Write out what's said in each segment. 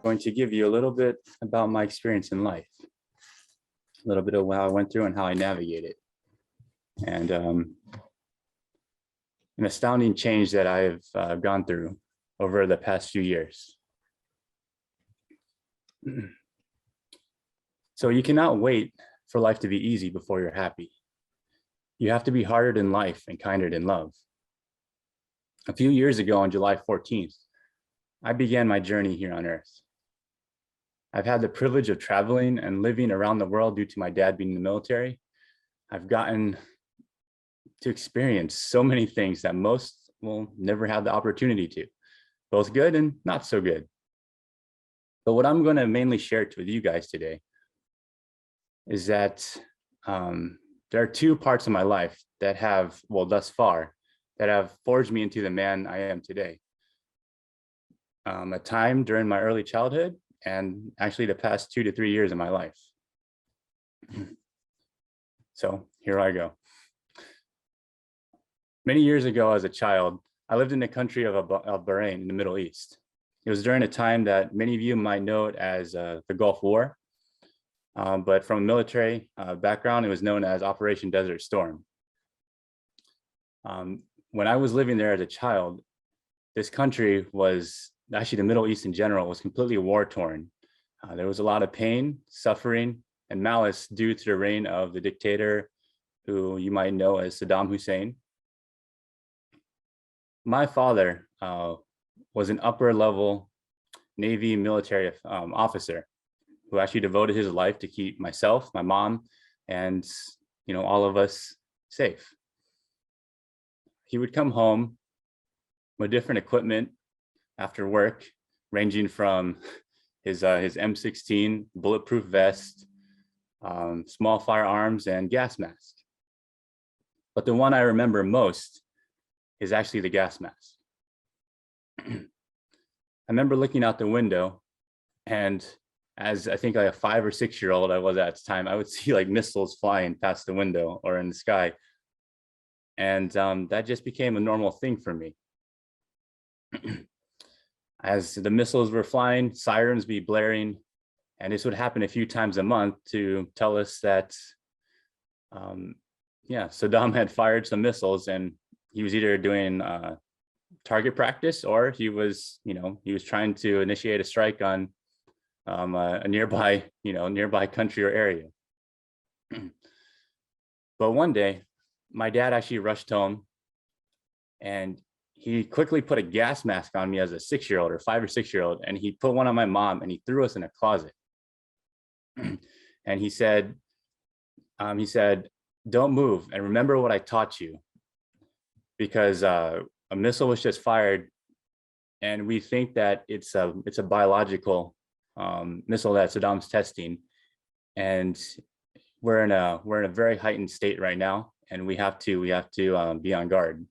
going to give you a little bit about my experience in life, a little bit of how I went through and how I navigate it, and an astounding change that I've gone through over the past few years. So you cannot wait for life to be easy before you're happy. You have to be harder than life and kinder than love. A few years ago on July 14th, I began my journey here on Earth. I've had the privilege of traveling and living around the world due to my dad being in the military. I've gotten to experience so many things that most will never have the opportunity to, both good and not so good. But what I'm going to mainly share with you guys today is that there are two parts of my life that have, well, thus far, that have forged me into the man I am today. A time during my early childhood and actually the past 2 to 3 years of my life. So here I go. Many years ago as a child, I lived in the country of Bahrain in the Middle East. It was during a time that many of you might know it as the Gulf War. But from a military background, it was known as Operation Desert Storm. When I was living there as a child, this country was, actually the Middle East in general, was completely war-torn. There was a lot of pain, suffering, and malice due to the reign of the dictator who you might know as Saddam Hussein. My father was an upper-level Navy military officer who actually devoted his life to keep myself, my mom, and all of us safe. He would come home with different equipment after work, ranging from his M16 bulletproof vest, small firearms, and gas mask. But the one I remember most is actually the gas mask. I remember looking out the window, and as I think like a 5 or 6 year old I was at the time, I would see like missiles flying past the window or in the sky. And that just became a normal thing for me. As the missiles were flying, sirens be blaring, and this would happen a few times a month to tell us that, Saddam had fired some missiles, and he was either doing target practice or he was trying to initiate a strike on a nearby country or area. But one day, my dad actually rushed home, and he quickly put a gas mask on me as a 6-year-old or 5 or 6 year old, and he put one on my mom, and he threw us in a closet. And he said, "Don't move, and remember what I taught you, because a missile was just fired, and we think that it's a biological missile that Saddam's testing, and we're in a very heightened state right now, and we have to be on guard."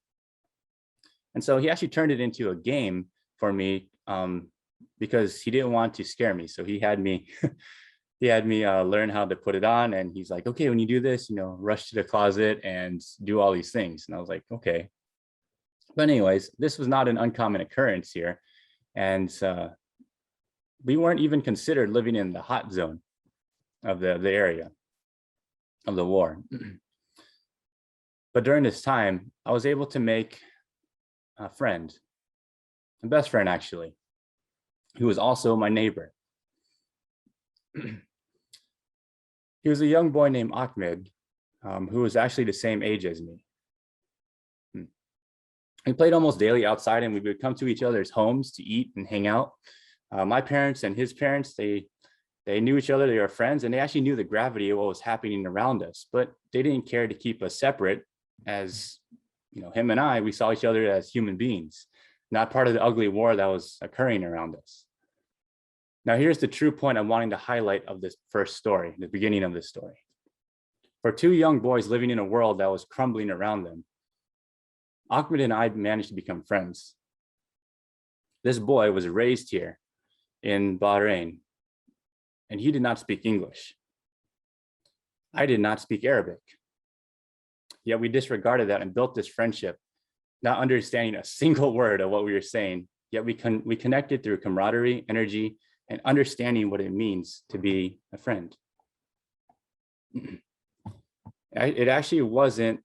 And so he actually turned it into a game for me, because he didn't want to scare me. So he had me learn how to put it on, and he's like, "Okay, when you do this, rush to the closet and do all these things." And I was like, "Okay." But anyways, this was not an uncommon occurrence here, and we weren't even considered living in the hot zone of the area of the war. But during this time, I was able to make a friend, a best friend actually, who was also my neighbor. He was a young boy named Ahmed, who was actually the same age as me. We played almost daily outside, and we would come to each other's homes to eat and hang out. My parents and his parents, they knew each other, they were friends, and they actually knew the gravity of what was happening around us, but they didn't care to keep us separate, as him and we saw each other as human beings, not part of the ugly war that was occurring around us. Now, here's the true point I'm wanting to highlight of this first story, the beginning of this story. For two young boys living in a world that was crumbling around them, Ahmed and I managed to become friends. This boy was raised here in Bahrain, and he did not speak English. I did not speak Arabic. Yet we disregarded that and built this friendship, not understanding a single word of what we were saying, yet we connected through camaraderie, energy, and understanding what it means to be a friend. It actually wasn't,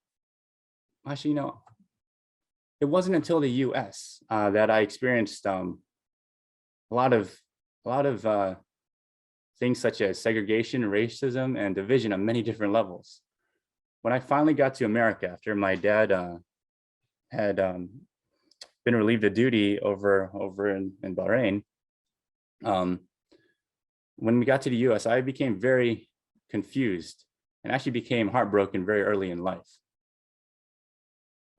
it wasn't until the US that I experienced a lot of things such as segregation, racism, and division on many different levels. When I finally got to America after my dad had been relieved of duty over in Bahrain, when we got to the US, I became very confused and actually became heartbroken very early in life.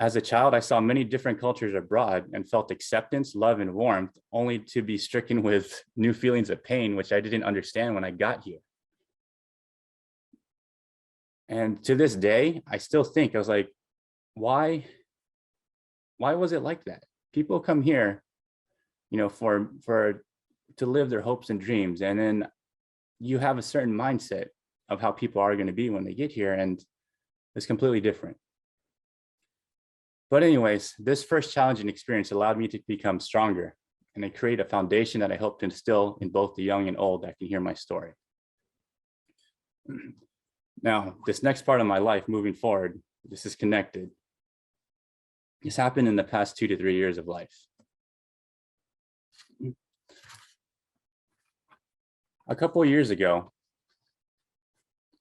As a child, I saw many different cultures abroad and felt acceptance, love, and warmth, only to be stricken with new feelings of pain, which I didn't understand when I got here. And to this day, I still think, I was like, why was it like that? People come here, to live their hopes and dreams. And then you have a certain mindset of how people are going to be when they get here, and it's completely different. But anyways, this first challenging experience allowed me to become stronger and to create a foundation that I hope to instill in both the young and old that can hear my story. Now, this next part of my life moving forward, this is connected. This happened in the past 2 to 3 years of life. A couple of years ago,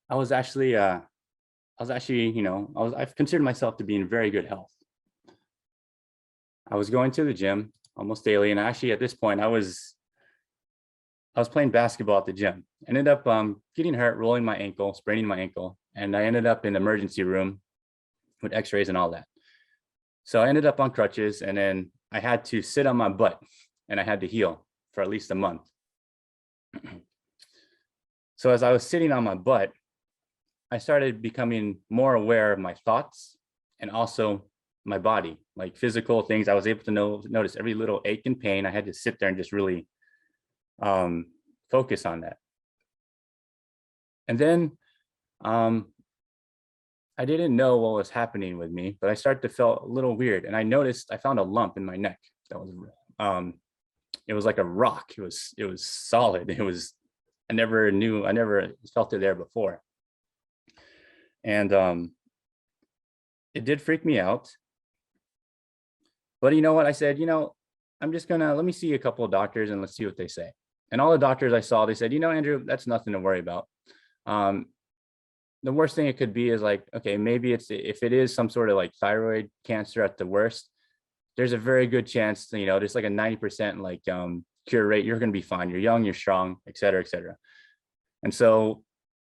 I've considered myself to be in very good health. I was going to the gym almost daily, and actually at this point I was playing basketball at the gym. Ended up getting hurt, rolling my ankle, spraining my ankle, and I ended up in the emergency room with x-rays and all that. So I ended up on crutches, and then I had to sit on my butt and I had to heal for at least a month. So as I was sitting on my butt, I started becoming more aware of my thoughts and also my body, like physical things. I was able to notice every little ache and pain. I had to sit there and just really focus on that. And then I didn't know what was happening with me, but I started to feel a little weird. And I found a lump in my neck that was, it was like a rock. It was solid. I never felt it there before. And it did freak me out. But you know what? I said, I'm just let me see a couple of doctors and let's see what they say. And all the doctors I saw, they said, Andrew, that's nothing to worry about. The worst thing it could be is like, okay, maybe if it is some sort of like thyroid cancer at the worst, there's a very good chance, there's like a 90% like cure rate. You're going to be fine. You're young, you're strong, et cetera, et cetera. And so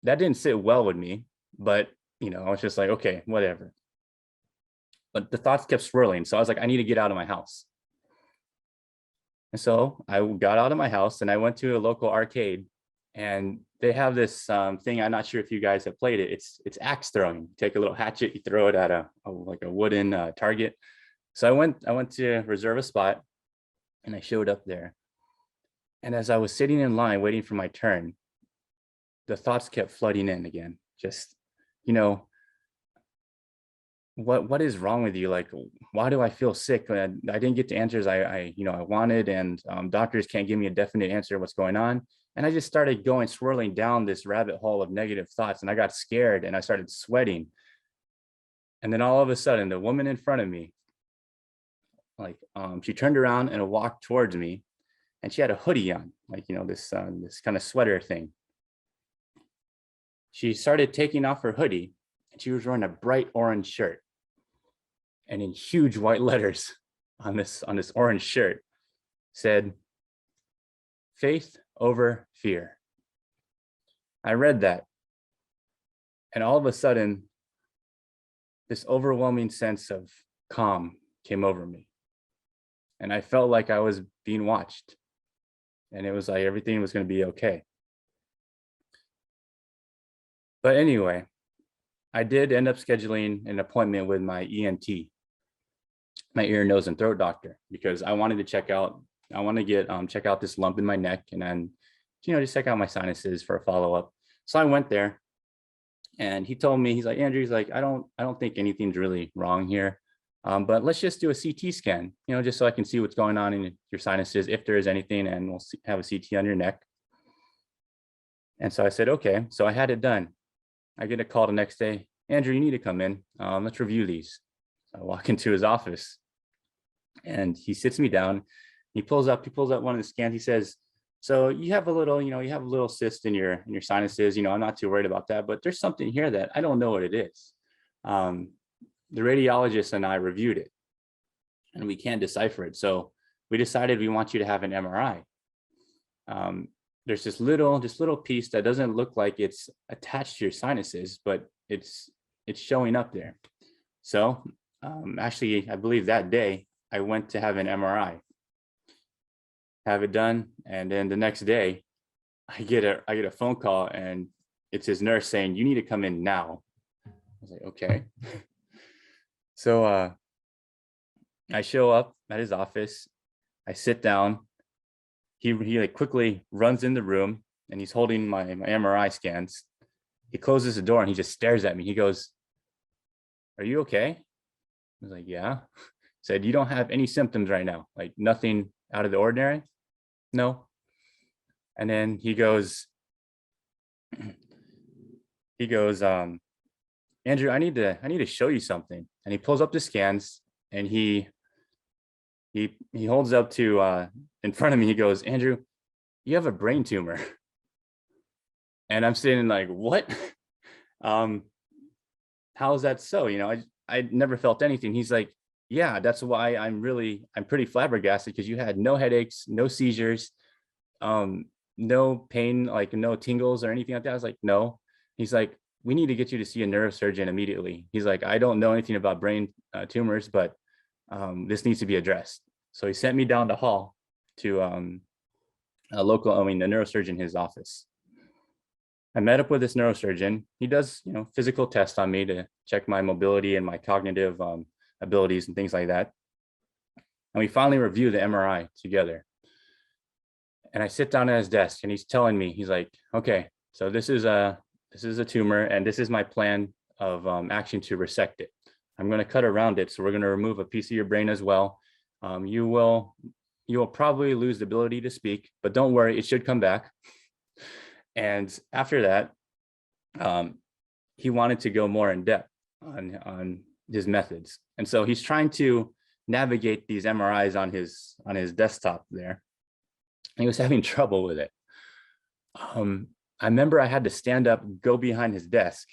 that didn't sit well with me, but I was just like, okay, whatever. But the thoughts kept swirling. So I was like, I need to get out of my house. And so I got out of my house and I went to a local arcade, and they have this thing. I'm not sure if you guys have played it. It's axe throwing. You take a little hatchet, you throw it at a wooden target. So I went to reserve a spot, and I showed up there. And as I was sitting in line waiting for my turn, the thoughts kept flooding in again. Just, what is wrong with you? Like, why do I feel sick? I didn't get the answers I wanted, and doctors can't give me a definite answer of what's going on. And I just started swirling down this rabbit hole of negative thoughts, and I got scared and I started sweating. And then all of a sudden, the woman in front of me, she turned around and walked towards me, and she had a hoodie on, this kind of sweater thing. She started taking off her hoodie, and she was wearing a bright orange shirt. And in huge white letters on this orange shirt said, "Faith over fear." I read that, and all of a sudden, this overwhelming sense of calm came over me. And I felt like I was being watched, and it was like everything was going to be okay. But anyway, I did end up scheduling an appointment with my ENT, my ear, nose, and throat doctor, because I wanted to check out this lump in my neck, and then, just check out my sinuses for a follow-up. So I went there, and he told me, he's like, Andrew, he's like, I don't think anything's really wrong here. But let's just do a CT scan, just so I can see what's going on in your sinuses, if there is anything, and we'll have a CT on your neck. And so I said, okay. So I had it done. I get a call the next day. Andrew, you need to come in. Let's review these. So I walk into his office and he sits me down. He pulls up one of the scans. He says, so you have a little cyst in your sinuses. I'm not too worried about that, but there's something here that I don't know what it is. The radiologist and I reviewed it and we can't decipher it. So we decided we want you to have an MRI. There's this little piece that doesn't look like it's attached to your sinuses, but it's showing up there. So actually, I believe that day I went to have an MRI, have it done, and then the next day I get a phone call and it's his nurse saying, you need to come in now. I was like, okay. So I show up at his office. I sit down. He like quickly runs in the room and he's holding my MRI scans. He closes the door and he just stares at me. He goes, are you okay? I was like, yeah. Said, you don't have any symptoms right now, like nothing out of the ordinary? No. And then he goes, Andrew, I need to show you something. And he pulls up the scans and he holds up to in front of me. He goes, Andrew, you have a brain tumor. And I'm sitting like, what? How is that so? I never felt anything. He's like, yeah, that's why I'm pretty flabbergasted, because you had no headaches, no seizures, no pain, like no tingles or anything like that. I was like, no. He's like, we need to get you to see a neurosurgeon immediately. He's like, I don't know anything about brain tumors, but this needs to be addressed. So he sent me down the hall to a neurosurgeon in his office. I met up with this neurosurgeon. He does, physical tests on me to check my mobility and my cognitive abilities and things like that. And we finally review the MRI together. And I sit down at his desk and he's telling me, he's like, okay, so this is a tumor and this is my plan of action to resect it. I'm going to cut around it. So we're going to remove a piece of your brain as well. You will probably lose the ability to speak, but don't worry, it should come back. And after that, he wanted to go more in depth on his methods. And so he's trying to navigate these MRIs on his desktop there. And he was having trouble with it. I remember I had to stand up, go behind his desk,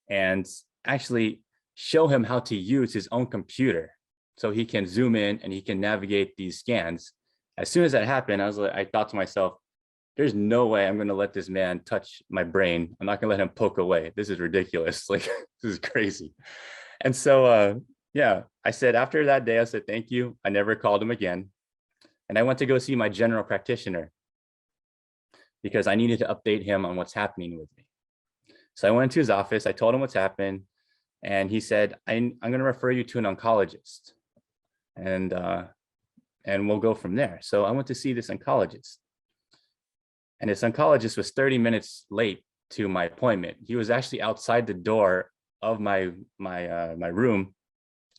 and actually show him how to use his own computer so he can zoom in and he can navigate these scans. As soon as that happened, I thought to myself, there's no way I'm going to let this man touch my brain. I'm not going to let him poke away. This is ridiculous. Like, this is crazy. And so, yeah, I said, after that day, I said, thank you. I never called him again. And I went to go see my general practitioner because I needed to update him on what's happening with me. So I went to his office. I told him what's happened. And he said, I'm going to refer you to an oncologist. And we'll go from there. So I went to see this oncologist. And this oncologist was 30 minutes late to my appointment. He was actually outside the door of my room.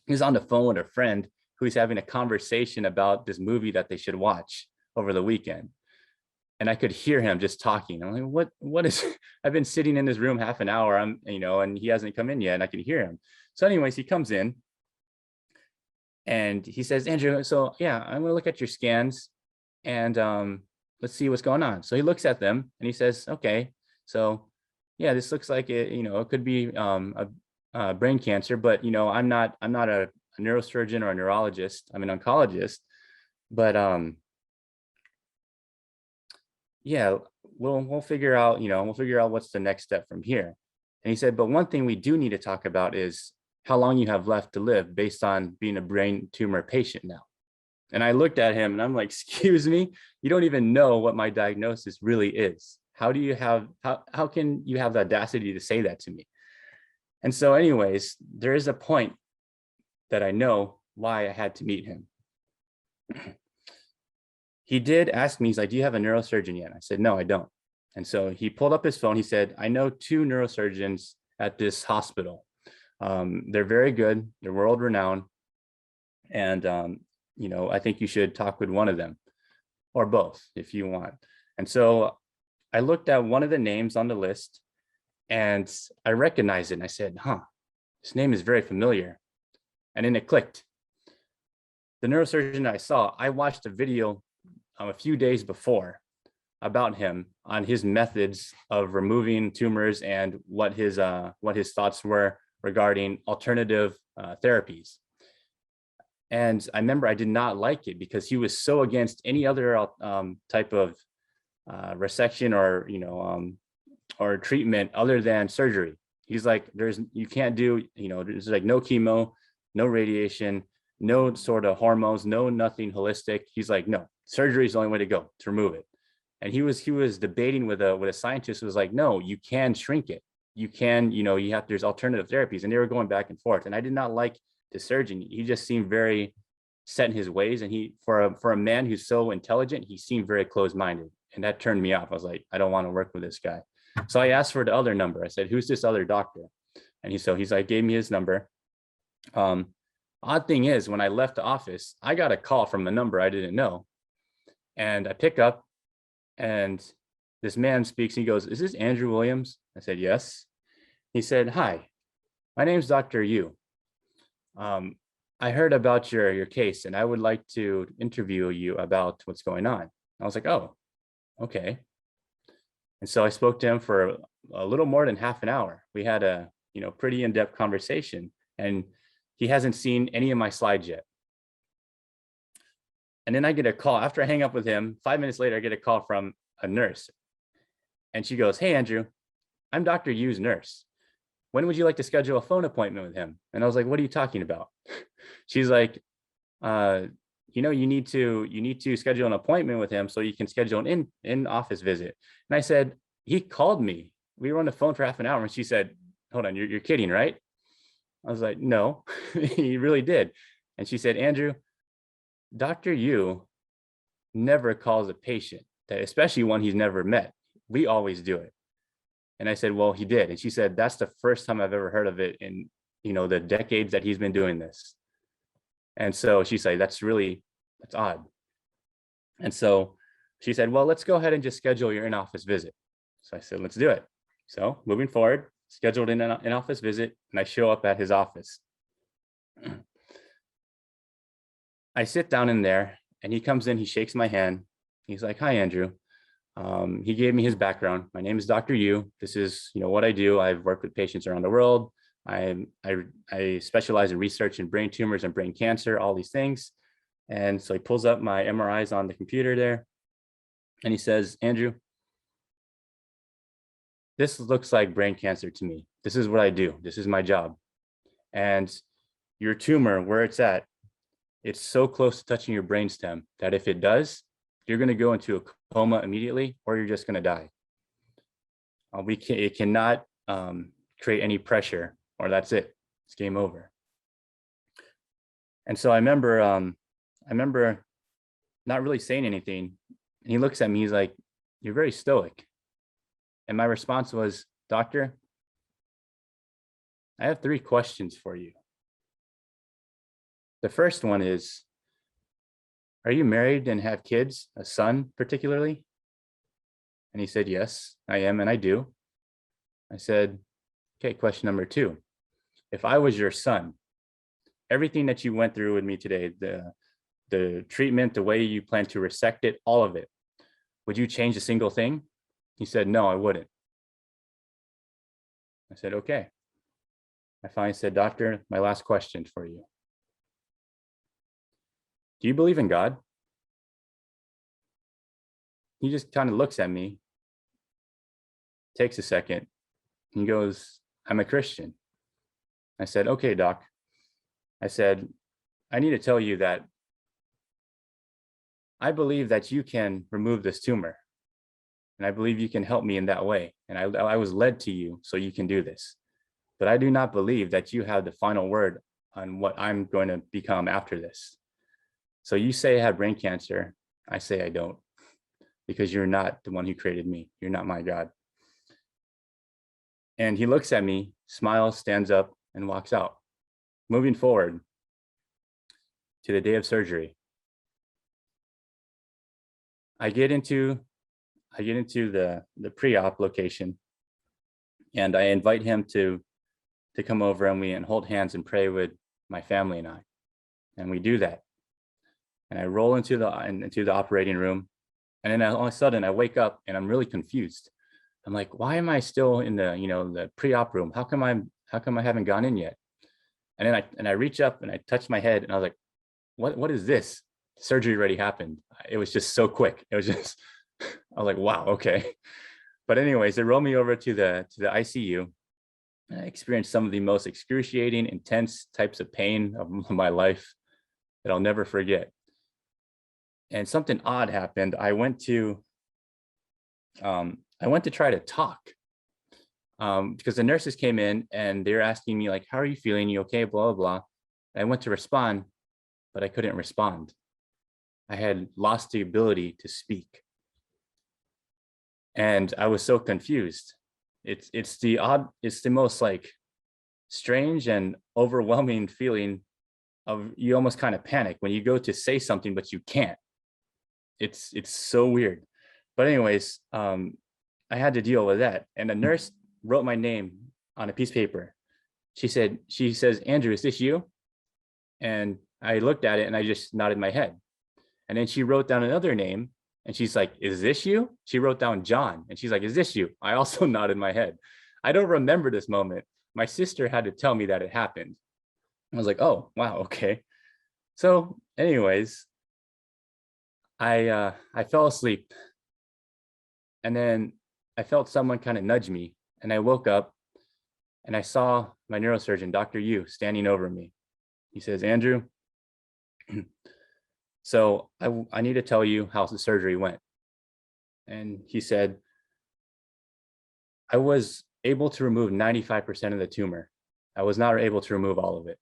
He was on the phone with a friend who was having a conversation about this movie that they should watch over the weekend. And I could hear him just talking. I'm like, what is, I've been sitting in this room half an hour, and he hasn't come in yet, and I can hear him. So anyways, he comes in and he says, Andrew, so yeah, I'm going to look at your scans and let's see what's going on. So he looks at them and he says, okay, so yeah, this looks like it could be a brain cancer, but I'm not a neurosurgeon or a neurologist. I'm an oncologist, but yeah, we'll figure out, what's the next step from here. And he said, but one thing we do need to talk about is how long you have left to live based on being a brain tumor patient now. And I looked at him and I'm like, excuse me, you don't even know what my diagnosis really is. How can you have the audacity to say that to me? And so anyways, there is a point that I know why I had to meet him. He did ask me, he's like, do you have a neurosurgeon yet? I said, no, I don't. And so he pulled up his phone. He said, I know 2 neurosurgeons at this hospital. They're very good. They're world renowned. And, I think you should talk with one of them or both if you want. And so I looked at one of the names on the list and I recognized it. And I said, this name is very familiar. And then it clicked. The neurosurgeon I saw, I watched a video a few days before about him on his methods of removing tumors and what his thoughts were regarding alternative therapies. And I remember I did not like it because he was so against any other type of resection or treatment other than surgery. He's like, you can't do, there's like no chemo, no radiation, no sort of hormones, no nothing holistic. He's like, no, surgery is the only way to go to remove it. And he was debating with a scientist who was like, no, you can shrink it. You can, there's alternative therapies. And they were going back and forth. And I did not like the surgeon. He just seemed very set in his ways. And for a man who's so intelligent, he seemed very closed-minded. And that turned me off. I was like, I don't want to work with this guy. So I asked for the other number. I said, who's this other doctor? And he's like, gave me his number. Odd thing is, when I left the office, I got a call from a number I didn't know. And I pick up and this man speaks. He goes, is this Andrew Williams? I said, yes. He said, hi, my name's Dr. Yu. I heard about your case and I would like to interview you about what's going on. I was like, oh, okay. And so I spoke to him for a little more than half an hour. We had a pretty in-depth conversation, and he hasn't seen any of my slides yet. And then I get a call after I hang up with him. 5 minutes later, I get a call from a nurse, and she goes, hey, Andrew, I'm Dr. Yu's nurse. When would you like to schedule a phone appointment with him? And I was like, what are you talking about? She's like, you need to schedule an appointment with him so you can schedule an in-office visit. And I said, he called me. We were on the phone for half an hour. And she said, hold on, you're kidding, right? I was like, no, he really did. And she said, Andrew, Dr. Yu never calls a patient, especially one he's never met. We always do it. And I said, well, he did. And she said, that's the first time I've ever heard of it in, the decades that he's been doing this. And so she said, that's odd. And so she said, well, let's go ahead and just schedule your in-office visit. So I said, let's do it. So moving forward, scheduled an in-office visit, and I show up at his office. I sit down in there and he comes in, he shakes my hand. He's like, hi, Andrew. He gave me his background. My name is Dr. Yu. This is, what I do. I've worked with patients around the world. I specialize in research in brain tumors and brain cancer, all these things. And so he pulls up my MRIs on the computer there. And he says, Andrew, this looks like brain cancer to me. This is what I do. This is my job. And your tumor, where it's at, it's so close to touching your brainstem that if it does, you're going to go into a coma immediately, or you're just going to die. It cannot create any pressure, or that's it. It's game over. And so I remember not really saying anything. And he looks at me. He's like, "You're very stoic." And my response was, "Doctor, I have 3 questions for you. The first one is, are you married and have kids, a son particularly?" And he said, "Yes, I am, and I do." I said, "Okay, question number 2. If I was your son, everything that you went through with me today, the treatment, the way you plan to resect it, all of it, would you change a single thing?" He said, "No, I wouldn't." I said, "Okay." I finally said, "Doctor, my last question for you. Do you believe in God?" He just kind of looks at me, takes a second, and he goes, "I'm a Christian." I said, "Okay, doc." I said, "I need to tell you that I believe that you can remove this tumor, and I believe you can help me in that way. And I was led to you so you can do this. But I do not believe that you have the final word on what I'm going to become after this. So you say I have brain cancer. I say I don't, because you're not the one who created me. You're not my God." And he looks at me, smiles, stands up, and walks out. Moving forward to the day of surgery. I get into the pre-op location, and I invite him to come over, and we hold hands and pray with my family and I. And we do that. And I roll into the operating room, and then all of a sudden I wake up and I'm really confused. I'm like, why am I still in the pre-op room? How come I haven't gone in yet? And then I reach up and I touch my head, and I was like, what is this? Surgery already happened. It was just so quick. It was just, I was like, wow, okay. But anyways, they rolled me over to the ICU. I experienced some of the most excruciating, intense types of pain of my life that I'll never forget. And something odd happened. I went to try to talk because the nurses came in and they're asking me like, how are you feeling? You okay? Blah, blah, blah. I went to respond, but I couldn't respond. I had lost the ability to speak. And I was so confused. It's the most like strange and overwhelming feeling of, you almost kind of panic when you go to say something, but you can't. It's so weird. But anyways, I had to deal with that. And the nurse wrote my name on a piece of paper. She says, Andrew, is this you? And I looked at it and I just nodded my head. And then she wrote down another name and she's like, is this you? She wrote down John and she's like, is this you? I also nodded my head. I don't remember this moment. My sister had to tell me that it happened. I was like, oh, wow, okay. So anyways, I fell asleep. And then I felt someone kind of nudge me, and I woke up and I saw my neurosurgeon, Dr. Yu, standing over me. He says, Andrew, so I need to tell you how the surgery went. And he said, I was able to remove 95% of the tumor. I was not able to remove all of it.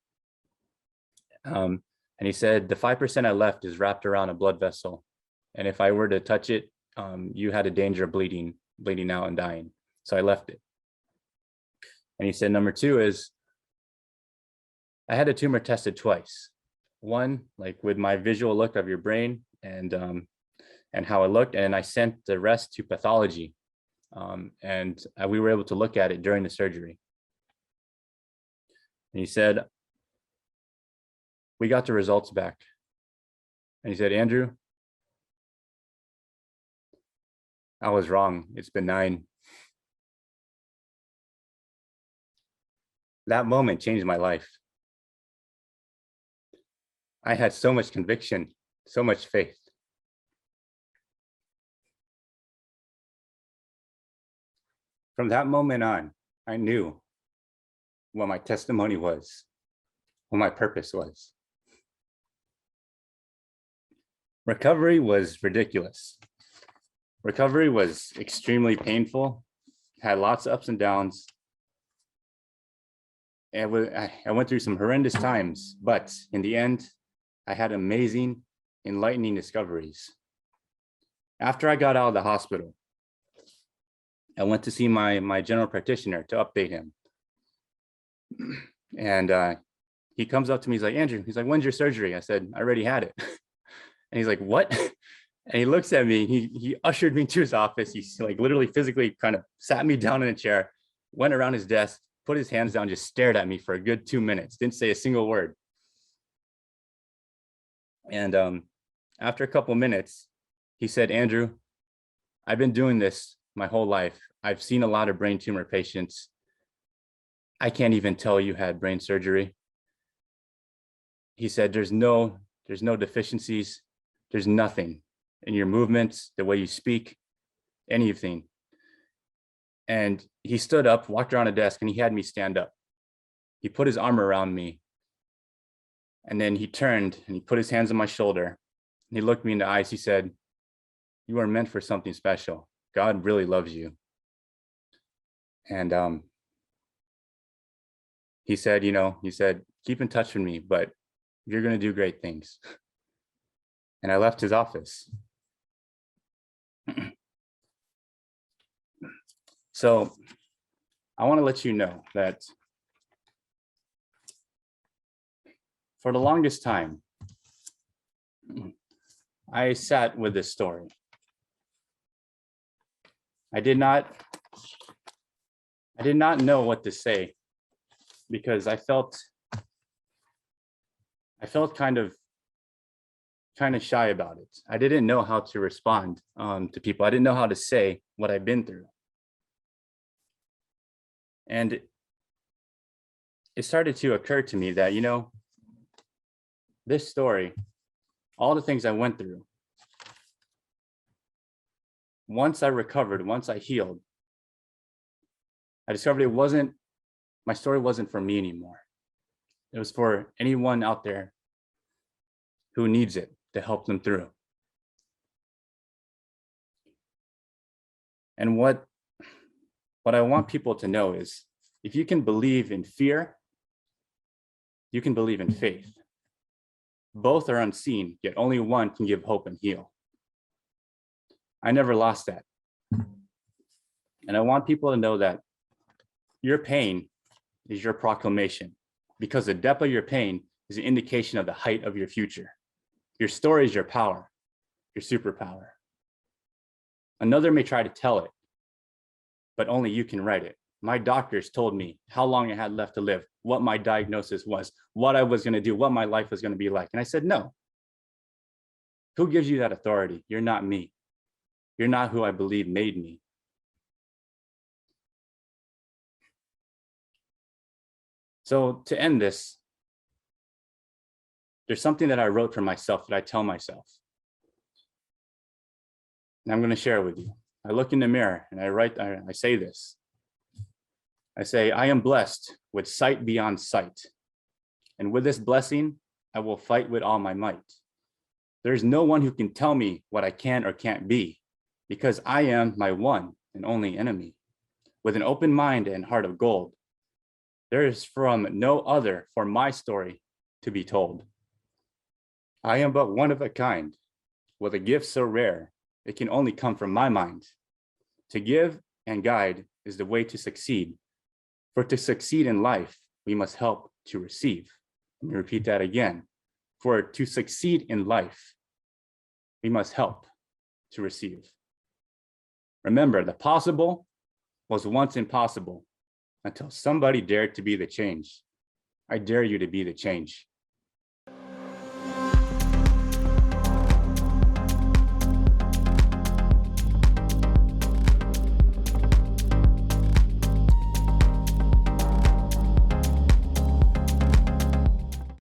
And he said, the 5% I left is wrapped around a blood vessel. And if I were to touch it, you had a danger of bleeding out and dying. So I left it. And he said, number two is, I had a tumor tested twice. One, like with my visual look of your brain and how it looked. And I sent the rest to pathology. And we were able to look at it during the surgery. And he said, we got the results back. And he said, Andrew, I was wrong. It's benign. That moment changed my life. I had so much conviction, so much faith. From that moment on, I knew what my testimony was, what my purpose was. Recovery was ridiculous. Recovery was extremely painful, had lots of ups and downs. And I went through some horrendous times, but in the end, I had amazing, enlightening discoveries. After I got out of the hospital, I went to see my general practitioner to update him. And he comes up to me, he's like, Andrew, he's like, when's your surgery? I said, I already had it. And he's like, what? And he looks at me, he ushered me to his office. He's like literally physically kind of sat me down in a chair, went around his desk, put his hands down, just stared at me for a good 2 minutes, didn't say a single word. And after a couple of minutes, he said, Andrew, I've been doing this my whole life. I've seen a lot of brain tumor patients. I can't even tell you had brain surgery. He said, there's no deficiencies. There's nothing in your movements, the way you speak, anything. And he stood up, walked around a desk, and he had me stand up. He put his arm around me. And then he turned and he put his hands on my shoulder. And he looked me in the eyes. He said, you are meant for something special. God really loves you. And he said, keep in touch with me, but you're going to do great things. And I left his office. So I want to let you know that For the longest time, I sat with this story. I did not know what to say because I felt kind of shy about it. I didn't know how to respond to people. I didn't know how to say what I've been through. And it started to occur to me that, this story, all the things I went through, once I recovered, once I healed, I discovered my story wasn't for me anymore. It was for anyone out there who needs it to help them through. And what I want people to know is, if you can believe in fear, you can believe in faith. Both are unseen, yet only one can give hope and heal. I never lost that. And I want people to know that your pain is your proclamation, because the depth of your pain is an indication of the height of your future. Your story is your power, your superpower. Another may try to tell it, but only you can write it. My doctors told me how long I had left to live, what my diagnosis was, what I was going to do, what my life was going to be like. And I said, no. Who gives you that authority? You're not me. You're not who I believe made me. So to end this, there's something that I wrote for myself that I tell myself. And I'm going to share it with you. I look in the mirror and I say this. I say, I am blessed with sight beyond sight. And with this blessing, I will fight with all my might. There's no one who can tell me what I can or can't be, because I am my one and only enemy. With an open mind and heart of gold, there is from no other for my story to be told. I am but one of a kind, with a gift so rare, it can only come from my mind. To give and guide is the way to succeed. For to succeed in life, we must help to receive. Let me repeat that again. For to succeed in life, we must help to receive. Remember, the possible was once impossible until somebody dared to be the change. I dare you to be the change.